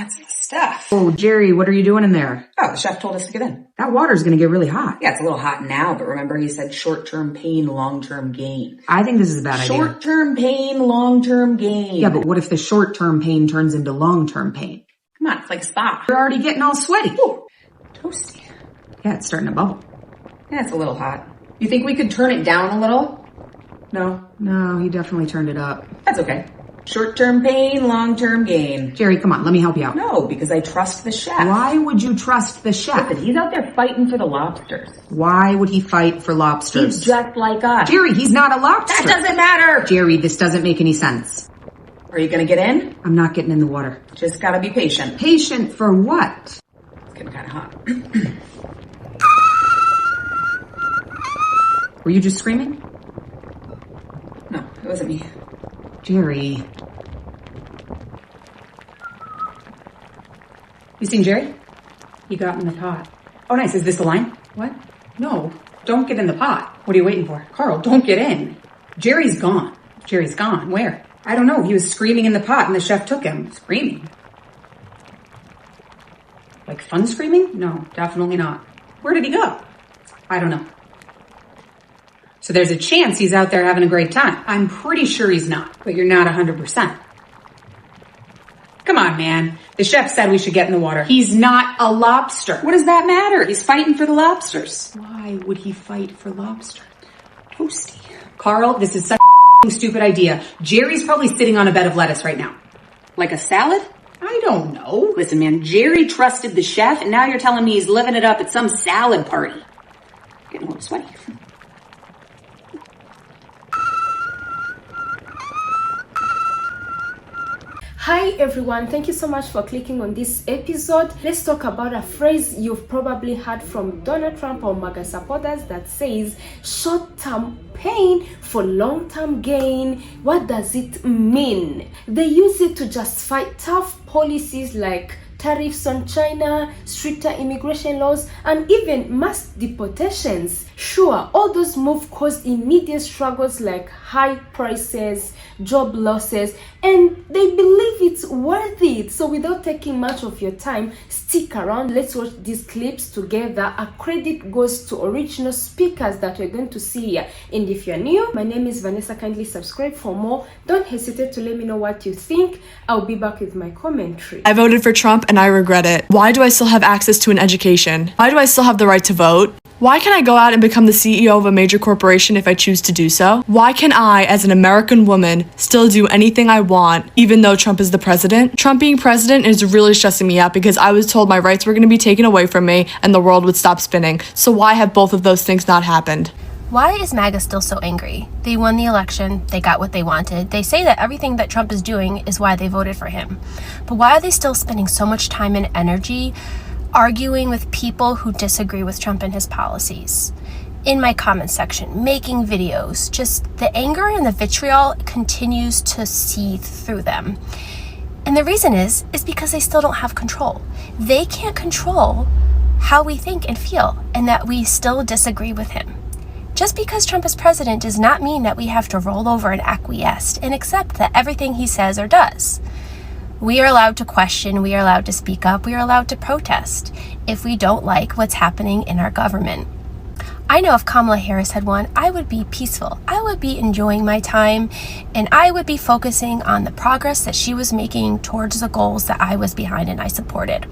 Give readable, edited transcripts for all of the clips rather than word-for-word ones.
That's the stuff. Oh, Jerry, what are you doing in there? Oh, the chef told us to get in. That water's gonna get really hot. Yeah, it's a little hot now, but remember he said short-term pain, long-term gain. I think this is a bad idea. Short-term pain, long-term gain. Yeah, but what if the short-term pain turns into long-term pain? Come on, it's like a spa. You're already getting all sweaty. Ooh, toasty. Yeah, it's starting to bubble. Yeah, it's a little hot. You think we could turn it down a little? No? No, he definitely turned it up. That's okay. Short-term pain, long-term gain. Jerry, come on, let me help you out. No, because I trust the chef. Why would you trust the chef? Listen, he's out there fighting for the lobsters. Why would he fight for lobsters? He's just like us. Jerry, he's not a lobster. That doesn't matter. Jerry, this doesn't make any sense. Are you gonna get in? I'm not getting in the water. Just gotta be patient. Patient for what? It's getting kind of hot. Were you just screaming? No, it wasn't me. Jerry. You seen Jerry? He got in the pot. Oh, nice. Is this the line? What? No, don't get in the pot. What are you waiting for? Carl, don't get in. Jerry's gone. Jerry's gone. Where? I don't know. He was screaming in the pot and the chef took him. Screaming? Like fun screaming? No, definitely not. Where did he go? I don't know. So there's a chance he's out there having a great time. I'm pretty sure he's not. But you're not 100%. Come on, man. The chef said we should get in the water. He's not a lobster. What does that matter? He's fighting for the lobsters. Why would he fight for lobster? Toasty. Carl, this is such a stupid idea. Jerry's probably sitting on a bed of lettuce right now. Like a salad? I don't know. Listen, man, Jerry trusted the chef, and now you're telling me he's living it up at some salad party. Getting a little sweaty. Hi everyone, thank you so much for clicking on this episode. Let's talk about a phrase you've probably heard from Donald Trump or MAGA supporters that says short-term pain for long-term gain. What does it mean? They use it to justify tough policies like tariffs on China, stricter immigration laws, and even mass deportations. Sure, all those moves caused immediate struggles like high prices, job losses, and they believe it's worth it. So without taking much of your time, stick around. Let's watch these clips together. A credit goes to original speakers that we're going to see here. And if you're new, my name is Vanessa. Kindly subscribe for more. Don't hesitate to let me know what you think. I'll be back with my commentary. I voted for Trump and I regret it. Why do I still have access to an education? Why do I still have the right to vote? Why can I go out and become the CEO of a major corporation if I choose to do so? Why can I, as an American woman, still do anything I want, even though Trump is the president? Trump being president is really stressing me out because I was told my rights were going to be taken away from me and the world would stop spinning. So why have both of those things not happened? Why is MAGA still so angry? They won the election, they got what they wanted. They say that everything that Trump is doing is why they voted for him. But why are they still spending so much time and energy arguing with people who disagree with Trump and his policies? In my comment section, making videos, just the anger and the vitriol continues to seethe through them. And the reason is because they still don't have control. They can't control how we think and feel, and that we still disagree with him. Just because Trump is president does not mean that we have to roll over and acquiesce and accept that everything he says or does. We are allowed to question, we are allowed to speak up, we are allowed to protest if we don't like what's happening in our government. I know if Kamala Harris had won, I would be peaceful. I would be enjoying my time, and I would be focusing on the progress that she was making towards the goals that I was behind and I supported.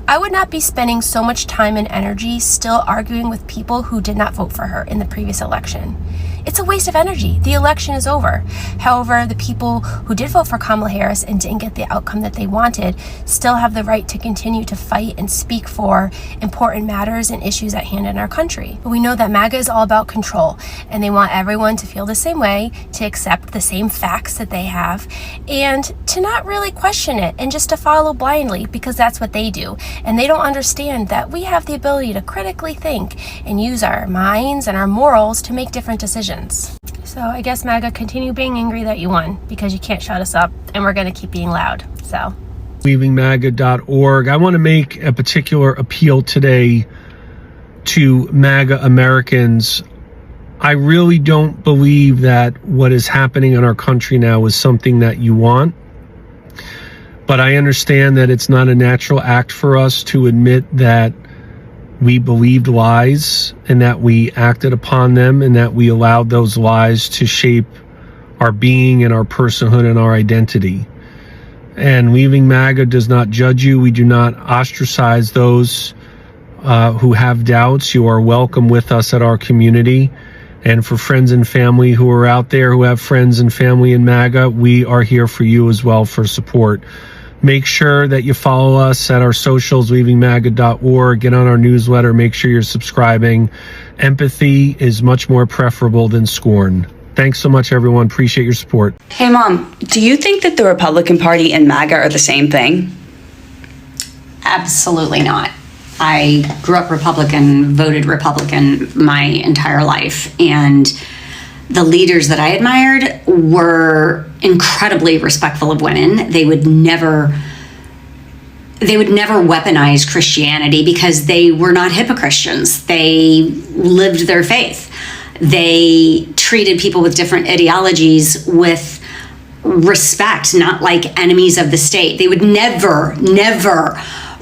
I would not be spending so much time and energy still arguing with people who did not vote for her in the previous election. It's a waste of energy. The election is over. However, the people who did vote for Kamala Harris and didn't get the outcome that they wanted still have the right to continue to fight and speak for important matters and issues at hand in our country. But we know that MAGA is all about control, and they want everyone to feel the same way, to accept the same facts that they have, and to not really question it and just to follow blindly because that's what they do. And they don't understand that we have the ability to critically think and use our minds and our morals to make different decisions. So I guess MAGA, continue being angry that you won because you can't shut us up, and we're going to keep being loud. So leavingmaga.org. I want to make a particular appeal today to MAGA Americans. I really don't believe that what is happening in our country now is something that you want. But But I understand that it's not a natural act for us to admit that we believed lies and that we acted upon them and that we allowed those lies to shape our being and our personhood and our identity. And leaving MAGA does not judge you. We do not ostracize those who have doubts. You are welcome with us at our community. And for friends and family who are out there who have friends and family in MAGA, we are here for you as well for support. Make sure that you follow us at our socials, leavingmaga.org. Get on our newsletter. Make sure you're subscribing. Empathy is much more preferable than scorn. Thanks so much, everyone. Appreciate your support. Hey, Mom, do you think that the Republican Party and MAGA are the same thing? Absolutely not. I grew up Republican, voted Republican my entire life, and the leaders that I admired were incredibly respectful of women. They would never weaponize Christianity because they were not hypocristians. They lived their faith. They treated people with different ideologies with respect, not like enemies of the state. They would never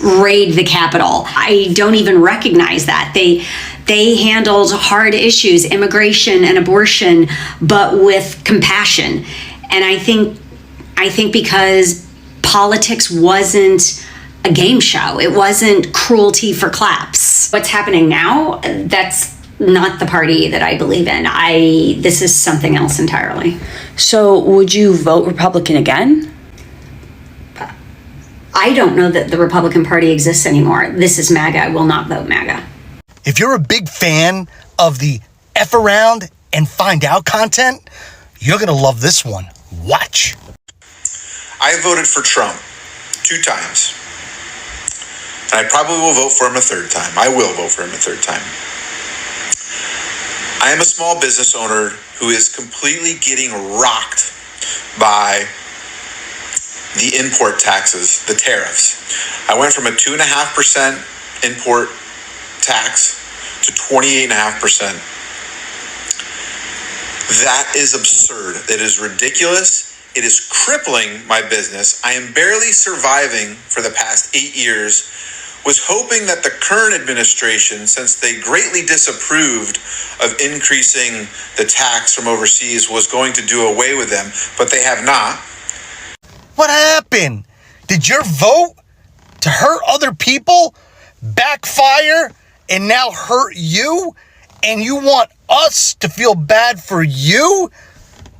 raid the Capitol. I don't even recognize that. They handled hard issues, immigration and abortion, but with compassion. And I think because politics wasn't a game show, it wasn't cruelty for claps. What's happening now, that's not the party that I believe in. This is something else entirely. So would you vote Republican again? I don't know that the Republican Party exists anymore. This is MAGA. I will not vote MAGA. If you're a big fan of the F around and find out content, you're going to love this one. Watch. I voted for Trump 2 times. And I probably will vote for him a 3rd time. I will vote for him a 3rd time. I am a small business owner who is completely getting rocked by the import taxes, the tariffs. I went from a 2.5% import tax to 28.5%. That is absurd. It is ridiculous. It is crippling my business. I am barely surviving for the past 8 years. Was hoping that the current administration, since they greatly disapproved of increasing the tax from overseas, was going to do away with them, but they have not. What happened? Did your vote to hurt other people backfire and now hurt you? And you want us to feel bad for you?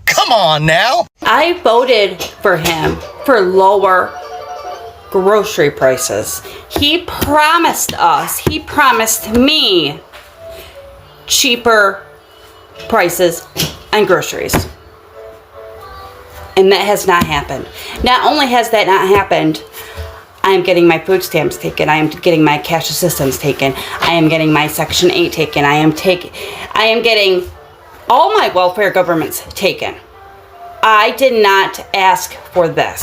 Come on now. I voted for him for lower grocery prices. He promised me cheaper prices on groceries. And that has not happened. Not only has that not happened, I am getting my food stamps taken. I am getting my cash assistance taken. I am getting my Section 8 taken. I am getting all my welfare governments taken. I did not ask for this.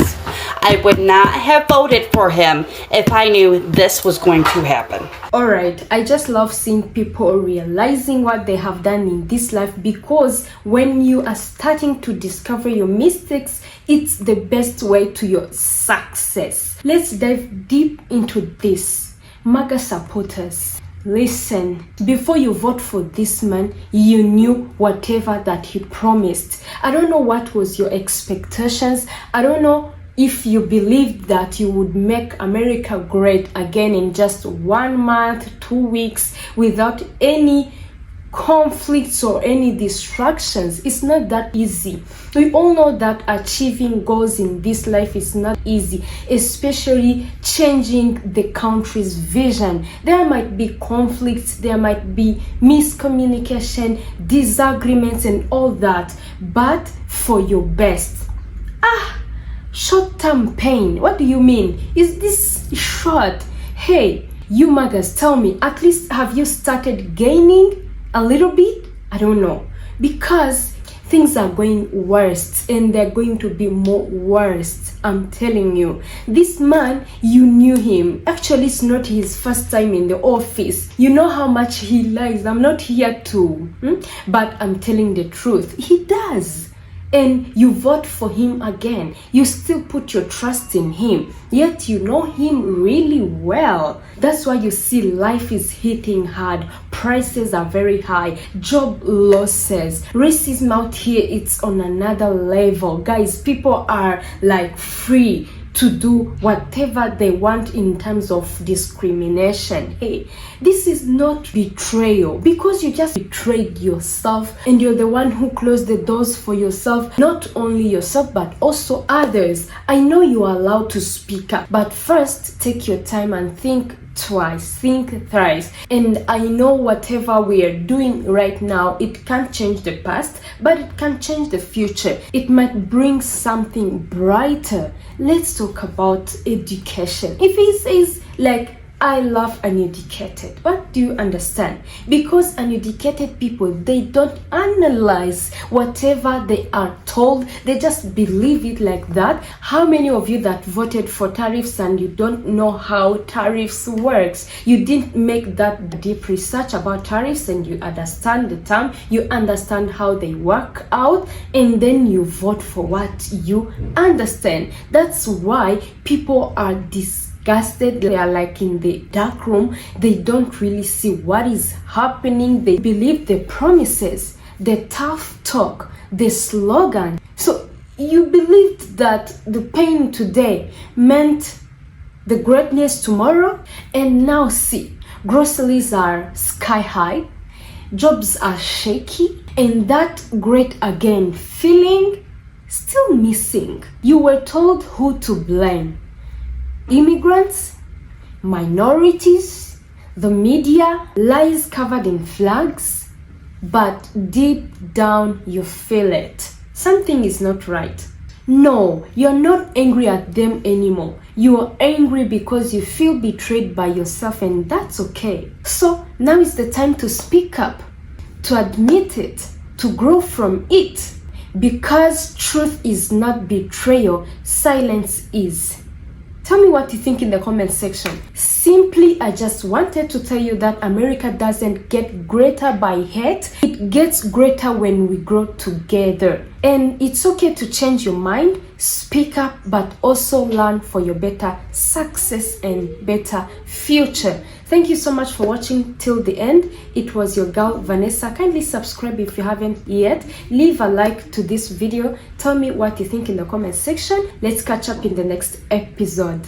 I would not have voted for him if I knew this was going to happen. Alright, I just love seeing people realizing what they have done in this life, because when you are starting to discover your mistakes, it's the best way to your success. Let's dive deep into this. MAGA supporters, listen, before you vote for this man, you knew whatever that he promised. I don't know what was your expectations. I don't know if you believed that you would make America great again in just 1 month, 2 weeks, without any conflicts or any distractions. It's not that easy. We all know that achieving goals in this life is not easy, especially changing the country's vision. There might be conflicts, there might be miscommunication, disagreements and all that, but for your best. Short-term pain. What do you mean? Is this short? Hey, you MAGAs, tell me, at least have you started gaining a little bit? I don't know, because things are going worse and they're going to be more worse. I'm telling you, this man, you knew him. Actually, it's not his first time in the office. You know how much he lies. I'm not here to, but I'm telling the truth. He does. and you vote for him again. You still put your trust in him, yet you know him really well. That's why you see life is hitting hard, prices are very high, job losses, racism out here, it's on another level. Guys, people are like free to do whatever they want in terms of discrimination. Hey, this is not betrayal, because you just betrayed yourself and you're the one who closed the doors for yourself, not only yourself but also others. I know you are allowed to speak up, but first take your time and think twice, think thrice. And I know whatever we are doing right now, it can't change the past, but it can change the future. It might bring something brighter. Let's talk about education. If he says like, I love uneducated, what do you understand? Because uneducated people, they don't analyze whatever they are told, they just believe it like that. How many of you that voted for tariffs and you don't know how tariffs works? You didn't make that deep research about tariffs and you understand the term, you understand how they work out, and then you vote for what you understand. That's why people are disgusted. They are like in the dark room. They don't really see what is happening. They believe the promises, the tough talk, the slogan. So you believed that the pain today meant the greatness tomorrow, and now see, groceries are sky high, jobs are shaky, and that great again feeling still missing. You were told who to blame. Immigrants, minorities, the media, lies covered in flags, but deep down you feel it. Something is not right. No, you're not angry at them anymore. You are angry because you feel betrayed by yourself, and that's okay. So now is the time to speak up, to admit it, to grow from it, because truth is not betrayal, silence is. Tell me what you think in the comment section. Simply, I just wanted to tell you that America doesn't get greater by hate. It gets greater when we grow together. And it's okay to change your mind, speak up, but also learn for your better success and better future. Thank you so much for watching till the end. It was your girl Vanessa. Kindly subscribe if you haven't yet. Leave a like to this video. Tell me what you think in the comment section. Let's catch up in the next episode.